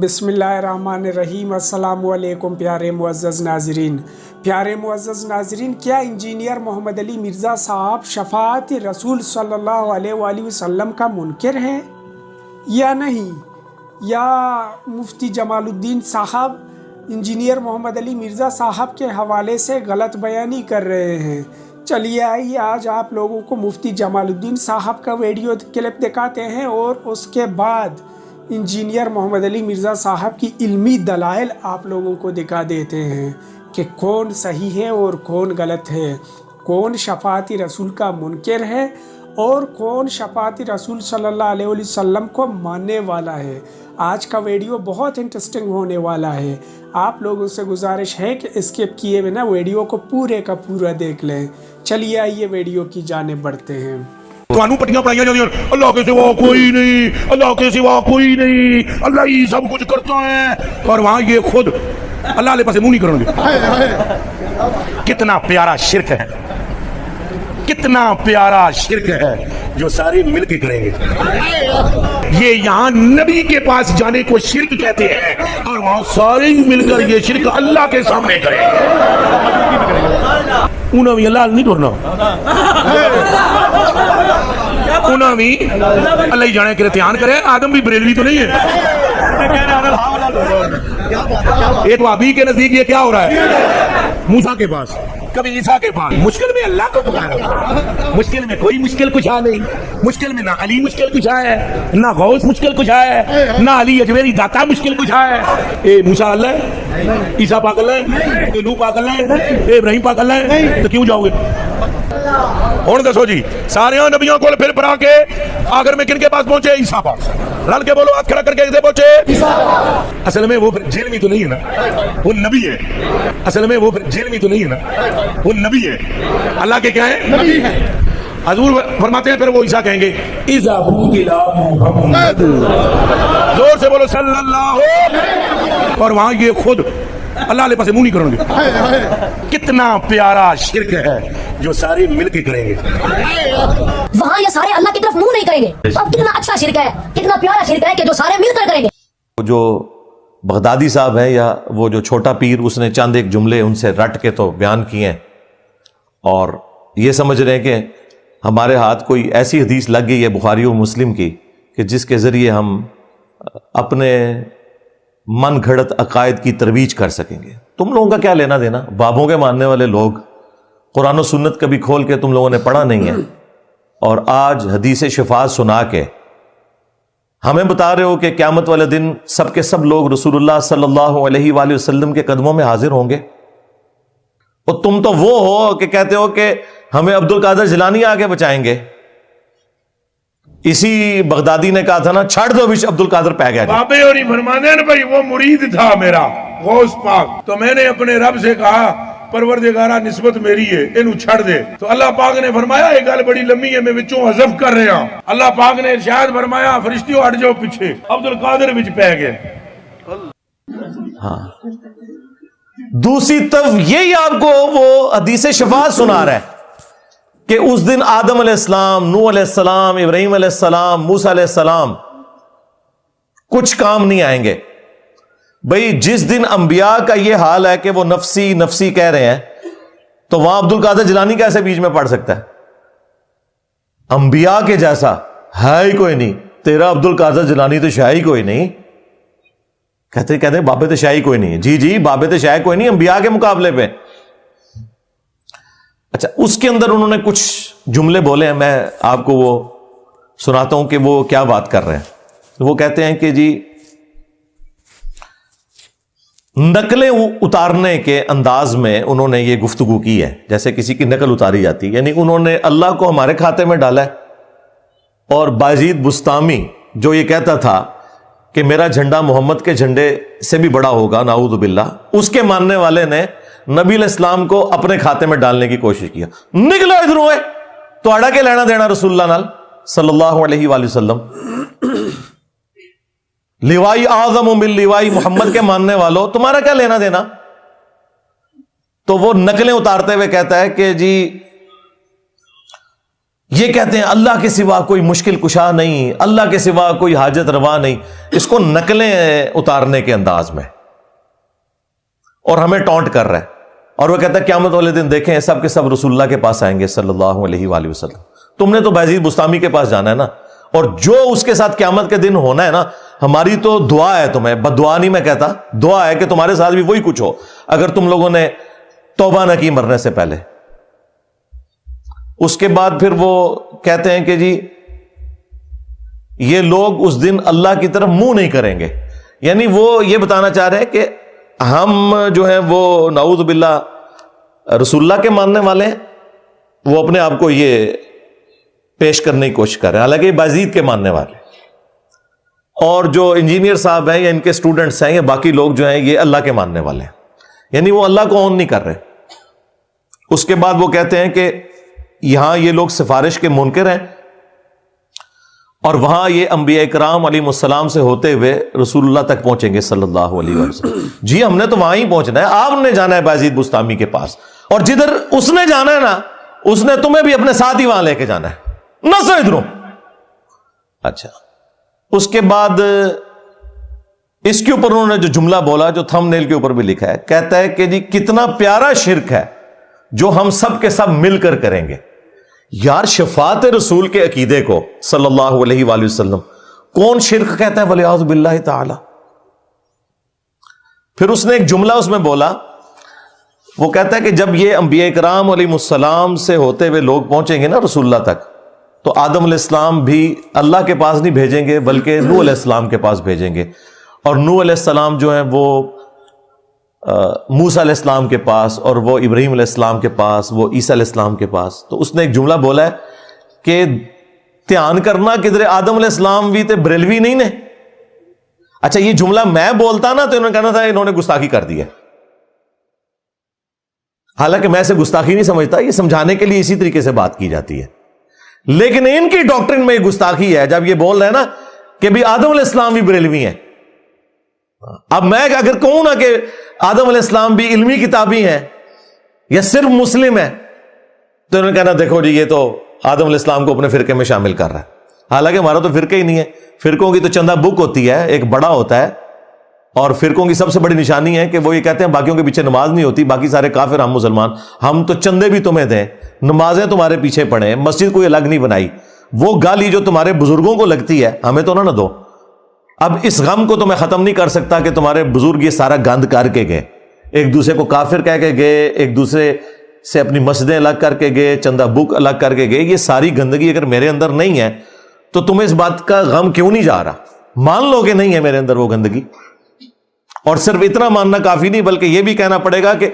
بسم اللہ الرحمن الرحیم۔ السلام علیکم پیارے معزز ناظرین۔ کیا انجینئر محمد علی مرزا صاحب شفاعت رسول صلی اللہ علیہ وآلہ وسلم کا منکر ہے یا نہیں؟ یا مفتی جمال الدین صاحب انجینئر محمد علی مرزا صاحب کے حوالے سے غلط بیانی کر رہے ہیں؟ چلیے آئیے آج آپ لوگوں کو مفتی جمال الدین صاحب کا ویڈیو کلپ دکھاتے ہیں اور اس کے بعد انجینئر محمد علی مرزا صاحب کی علمی دلائل آپ لوگوں کو دکھا دیتے ہیں کہ کون صحیح ہے اور کون غلط ہے، کون شفاعت رسول کا منکر ہے اور کون شفاعت رسول صلی اللہ علیہ وسلم کو ماننے والا ہے۔ آج کا ویڈیو بہت انٹرسٹنگ ہونے والا ہے، آپ لوگوں سے گزارش ہے کہ اسکپ کیے بنا ویڈیو کو پورے کا پورا دیکھ لیں۔ چلیے آئیے ویڈیو کی جانب بڑھتے ہیں۔ تو پٹیاں پڑھائیاں جاتی ہیں، اللہ کے سوا کوئی نہیں، اللہ کے سوا کوئی نہیں، اللہ ہی سب کچھ کرتا ہے، اور وہاں یہ خود اللہ علیہ پاس منہ نہیں کریں گے۔ کتنا پیارا شرک ہے، کتنا پیارا شرک ہے جو سارے مل کے کریں گے۔ یہ یہاں نبی کے پاس جانے کو شرک کہتے ہیں اور وہاں سارے مل کر یہ شرک اللہ کے سامنے کریں گے۔ انہوں بھی اللہ نہیں کرنا، انہوں بھی اللہ ہی جانے کے رتیان کرے۔ آدم بھی بریلوی تو نہیں ہے، ایک وابی کے نزدیک یہ کیا ہو رہا ہے؟ موسیٰ کے پاس، کبھی عیسیٰ کے پاس، مشکل میں اللہ کو پکارا۔ مشکل میں کوئی مشکل کشا نہیں، مشکل میں نہ علی مشکل کشا ہے، نہ غوث مشکل کشا ہے، نہ علی اجمیری داتا مشکل کشا ہے۔ اے موسیٰ اللہ ہے، عیسیٰ پاک اللہ ہے، اے نوح پاک اللہ ہے، اے ابراہیم پاک اللہ ہے، تو کیوں جاؤ گے؟ اور دسو جی، سارے نبیوں کو پھر پڑھا کے آخر میں کن کے پاس پہنچے؟ عیسیٰ پاس۔ رل کے بولو، ہاتھ کھڑا کر کے کسے پہنچے؟ اصل میں وہ جیل میں تو نہیں ہے نا، وہ نبی ہے۔ اصل میں وہ جیل میں تو نہیں ہے نا، وہ نبی ہے۔ اللہ کے کیا ہے؟ نبی ہے۔ حضور فرماتے ہیں پھر وہ عیسیٰ کہیں گے اذا قیل محمد، زور سے بولو صلی اللہ، اور وہاں یہ خود اللہ علیہ پاس منہ نہیں کریں گے۔ کتنا پیارا شرک ہے جو سارے مل کے کریں گے، وہاں یہ سارے اللہ کی طرف منہ نہیں کریں گے۔ اب کتنا اچھا شرک ہے، کتنا پیارا شرک ہے کہ جو سارے مل کر کریں گے۔ جو بغدادی صاحب ہیں یا وہ جو چھوٹا پیر، اس نے چند ایک جملے ان سے رٹ کے تو بیان کیے ہیں اور یہ سمجھ رہے ہیں کہ ہمارے ہاتھ کوئی ایسی حدیث لگ گئی ہے بخاری و مسلم کی کہ جس کے ذریعے ہم اپنے من گھڑت عقائد کی ترویج کر سکیں گے۔ تم لوگوں کا کیا لینا دینا؟ بابوں کے ماننے والے لوگ قرآن و سنت کبھی کھول کے تم لوگوں نے پڑھا نہیں ہے، اور آج حدیث شفاعت سنا کے ہمیں بتا رہے ہو کہ قیامت والے دن سب کے سب لوگ رسول اللہ صلی اللہ علیہ وآلہ وسلم کے قدموں میں حاضر ہوں گے، اور تم تو وہ ہو کہ کہتے ہو کہ ہمیں عبد القادر جیلانی آگے بچائیں گے۔ اسی بغدادی نے کہا تھا نا، چھاڑ دو وش عبد القادر پہ گیا۔ بابے اور فرماتے ہیں بھائی وہ مرید تھا میرا غوث پاک، تو میں نے اپنے رب سے کہا پروردگارہ نسبت میری ہے، انہوں چھڑ دے۔ تو اللہ پاک نے فرمایا ایک گل بڑی لمبی ہے، میں وچوں حذف کر رہا ہوں۔ اللہ پاک نے ارشاد فرمایا فرشتیوں ہٹ جاؤ پیچھے، عبد القادر وچ پہ گئے۔ ہاں، دوسری طرف یہی آپ کو وہ حدیث شفاعت سنا رہا ہے کہ اس دن آدم علیہ السلام، نوح علیہ السلام، ابراہیم علیہ السلام، موسیٰ علیہ السلام کچھ کام نہیں آئیں گے۔ بھئی جس دن انبیاء کا یہ حال ہے کہ وہ نفسی نفسی کہہ رہے ہیں، تو وہاں عبد القادر جیلانی کیسے بیچ میں پڑھ سکتا ہے؟ انبیاء کے جیسا ہے ہی کوئی نہیں، تیرا عبد القادر جیلانی تو شاہی کوئی نہیں۔ کہتے ہیں بابے تو شاہی کوئی نہیں۔ جی بابے تو شاہی کوئی نہیں انبیاء کے مقابلے پہ۔ اچھا، اس کے اندر انہوں نے کچھ جملے بولے ہیں، میں آپ کو وہ سناتا ہوں کہ وہ کیا بات کر رہے ہیں۔ وہ کہتے ہیں کہ جی نقلیں اتارنے کے انداز میں انہوں نے یہ گفتگو کی ہے، جیسے کسی کی نقل اتاری جاتی ہے، یعنی انہوں نے اللہ کو ہمارے کھاتے میں ڈالا ہے۔ اور بایزید بستامی جو یہ کہتا تھا کہ میرا جھنڈا محمد کے جھنڈے سے بھی بڑا ہوگا، نعوذ باللہ، اس کے ماننے والے نے نبی علیہ السلام کو اپنے کھاتے میں ڈالنے کی کوشش کیا۔ نکلو ادھر ہوئے تو اڑا کے لینا دینا رسول اللہ نال صلی اللہ علیہ وآلہ وسلم۔ لیوائی اعظم من لیوائی محمد کے ماننے والوں، تمہارا کیا لینا دینا؟ تو وہ نقلیں اتارتے ہوئے کہتا ہے کہ جی یہ کہتے ہیں اللہ کے سوا کوئی مشکل کشا نہیں، اللہ کے سوا کوئی حاجت روا نہیں، اس کو نقلیں اتارنے کے انداز میں، اور ہمیں ٹونٹ کر رہا ہے. اور وہ کہتا ہے قیامت والے دن دیکھیں سب کے سب رسول اللہ کے پاس آئیں گے صلی اللہ علیہ وآلہ وسلم. تم نے تو بایزید بستامی کے پاس جانا ہے نا، اور جو اس کے ساتھ قیامت کے دن ہونا ہے نا، ہماری تو دعا ہے تمہیں، بد دعا نہیں میں کہتا، دعا ہے کہ تمہارے ساتھ بھی وہی کچھ ہو اگر تم لوگوں نے توبہ نہ کی مرنے سے پہلے. اس کے بعد پھر وہ کہتے ہیں کہ جی یہ لوگ اس دن اللہ کی طرف منہ نہیں کریں گے، یعنی وہ یہ بتانا چاہ رہے ہیں کہ ہم جو ہیں وہ نعوذ باللہ رسول اللہ کے ماننے والے ہیں، وہ اپنے آپ کو یہ پیش کرنے کی کوشش کر رہے ہیں، حالانکہ یہ بایزید کے ماننے والے. اور جو انجینئر صاحب ہیں یا ان کے اسٹوڈنٹس ہیں یا باقی لوگ جو ہیں یہ اللہ کے ماننے والے ہیں، یعنی وہ اللہ کو اون نہیں کر رہے. اس کے بعد وہ کہتے ہیں کہ یہاں یہ لوگ سفارش کے منکر ہیں، اور وہاں یہ انبیاء کرام علیہ السلام سے ہوتے ہوئے رسول اللہ تک پہنچیں گے صلی اللہ علیہ وسلم. جی ہم نے تو وہاں ہی پہنچنا ہے، آپ نے جانا ہے بایزید بستامی کے پاس، اور جدھر اس نے جانا ہے نا اس نے تمہیں بھی اپنے ساتھ ہی وہاں لے کے جانا ہے، نہ سو ادھروں. اچھا، اس کے بعد اس کے اوپر انہوں نے جو جملہ بولا جو تھم نیل کے اوپر بھی لکھا ہے، کہتا ہے کہ جی کتنا پیارا شرک ہے جو ہم سب کے سب مل کر کریں گے. یار شفاعت رسول کے عقیدے کو صلی اللہ علیہ وآلہ وسلم کون شرک کہتا ہے ولیعوذ باللہ تعالی. پھر اس نے ایک جملہ اس میں بولا، وہ کہتا ہے کہ جب یہ انبیاء کرام علیہ السلام سے ہوتے ہوئے لوگ پہنچیں گے نا رسول اللہ تک، تو آدم علیہ السلام بھی اللہ کے پاس نہیں بھیجیں گے بلکہ نوح علیہ السلام کے پاس بھیجیں گے، اور نوح علیہ السلام جو ہیں وہ موسیٰ علیہ السلام کے پاس، اور وہ ابراہیم علیہ السلام کے پاس، وہ عیسیٰ علیہ السلام کے پاس. تو اس نے ایک جملہ بولا ہے کہ دھیان کرنا کدھر آدم علیہ السلام بھی تے بریلوی نہیں نے. اچھا یہ جملہ میں بولتا نا تو انہوں نے کہنا تھا انہوں نے گستاخی کر دی ہے، حالانکہ میں اسے گستاخی نہیں سمجھتا، یہ سمجھانے کے لیے اسی طریقے سے بات کی جاتی ہے. لیکن ان کی ڈاکٹرن میں یہ گستاخی ہے جب یہ بول رہے ہیں نا کہ بھی آدم علیہ السلام بھی بریلوی ہیں. اب میں اگر کہوں نا کہ آدم علیہ السلام بھی علمی کتابی ہیں یا صرف مسلم ہیں، تو انہوں نے کہنا دیکھو جی یہ تو آدم علیہ السلام کو اپنے فرقے میں شامل کر رہا ہے. حالانکہ ہمارا تو فرقہ ہی نہیں ہے، فرقوں کی تو چندہ بک ہوتی ہے، ایک بڑا ہوتا ہے، اور فرقوں کی سب سے بڑی نشانی ہے کہ وہ یہ کہتے ہیں باقیوں کے پیچھے نماز نہیں ہوتی، باقی سارے کافر ہم مسلمان، ہم تو چندے بھی تمہیں دیں، نمازیں تمہارے پیچھے پڑھیں، مسجد کوئی الگ نہیں بنائی، وہ گالی جو تمہارے بزرگوں کو لگتی ہے ہمیں تو نہ دو. اب اس غم کو تو میں ختم نہیں کر سکتا کہ تمہارے بزرگ یہ سارا گند کر کے گئے، ایک دوسرے کو کافر کہہ کے گئے، ایک دوسرے سے اپنی مسجدیں الگ کر کے گئے، چندہ بک الگ کر کے گئے. یہ ساری گندگی اگر میرے اندر نہیں ہے تو تمہیں اس بات کا غم کیوں نہیں جا رہا؟ مان لو کہ نہیں ہے میرے اندر وہ گندگی. اور صرف اتنا ماننا کافی نہیں بلکہ یہ بھی کہنا پڑے گا کہ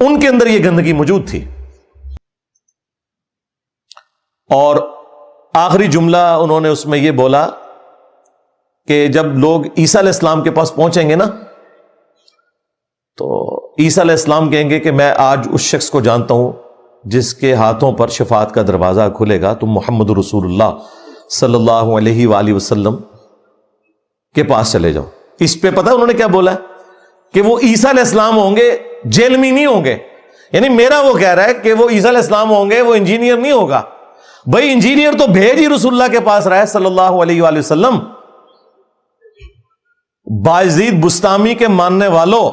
ان کے اندر یہ گندگی موجود تھی. اور آخری جملہ انہوں نے اس میں یہ بولا کہ جب لوگ عیسیٰ علیہ السلام کے پاس پہنچیں گے نا تو عیسیٰ علیہ السلام کہیں گے کہ میں آج اس شخص کو جانتا ہوں جس کے ہاتھوں پر شفاعت کا دروازہ کھلے گا، تم محمد رسول اللہ صلی اللہ علیہ وآلہ وسلم کے پاس چلے جاؤ. اس پہ پتہ انہوں نے کیا بولا کہ وہ عیسیٰ علیہ السلام ہوں گے، جیل میں نہیں ہوں گے. یعنی میرا وہ کہہ رہا ہے کہ وہ عیسیٰ علیہ السلام ہوں گے، وہ انجینئر نہیں ہوگا. بھائی انجینئر تو بھیج ہی رسول اللہ کے پاس رہا ہے صلی اللہ علیہ وآلہ وسلم. بایزید بستامی کے ماننے والوں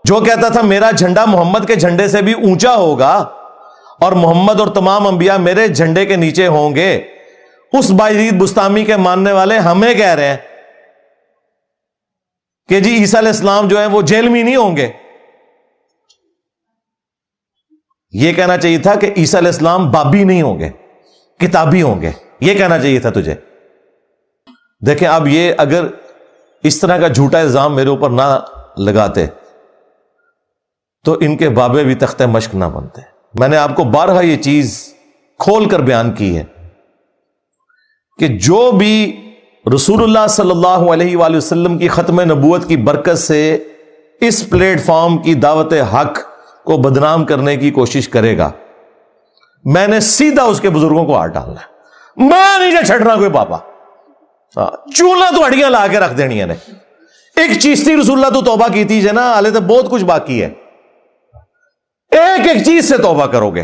جو کہتا تھا میرا جھنڈا محمد کے جھنڈے سے بھی اونچا ہوگا اور محمد اور تمام انبیاء میرے جھنڈے کے نیچے ہوں گے، اس بایزید بستامی کے ماننے والے ہمیں کہہ رہے ہیں کہ جی عیسیٰ علیہ السلام جو ہے وہ جیل میں نہیں ہوں گے. یہ کہنا چاہیے تھا کہ عیسیٰ علیہ السلام بابی نہیں ہوں گے، کتابی ہوں گے، یہ کہنا چاہیے تھا تجھے. دیکھیں اب یہ اگر اس طرح کا جھوٹا الزام میرے اوپر نہ لگاتے تو ان کے بابے بھی تختہ مشق نہ بنتے. میں نے آپ کو بارہا یہ چیز کھول کر بیان کی ہے کہ جو بھی رسول اللہ صلی اللہ علیہ وآلہ وسلم کی ختم نبوت کی برکت سے اس پلیٹ فارم کی دعوت حق کو بدنام کرنے کی کوشش کرے گا، میں نے سیدھا اس کے بزرگوں کو ہاتھ ڈالنا ہے. میں نہیں چھڑنا کوئی پاپا، چولہا تو ہڈیاں لا کے رکھ دینی نے. ایک چیز تھی رسول اللہ تو توبہ کی تھی نا، حالے تو بہت کچھ باقی ہے. ایک ایک چیز سے توبہ کرو گے،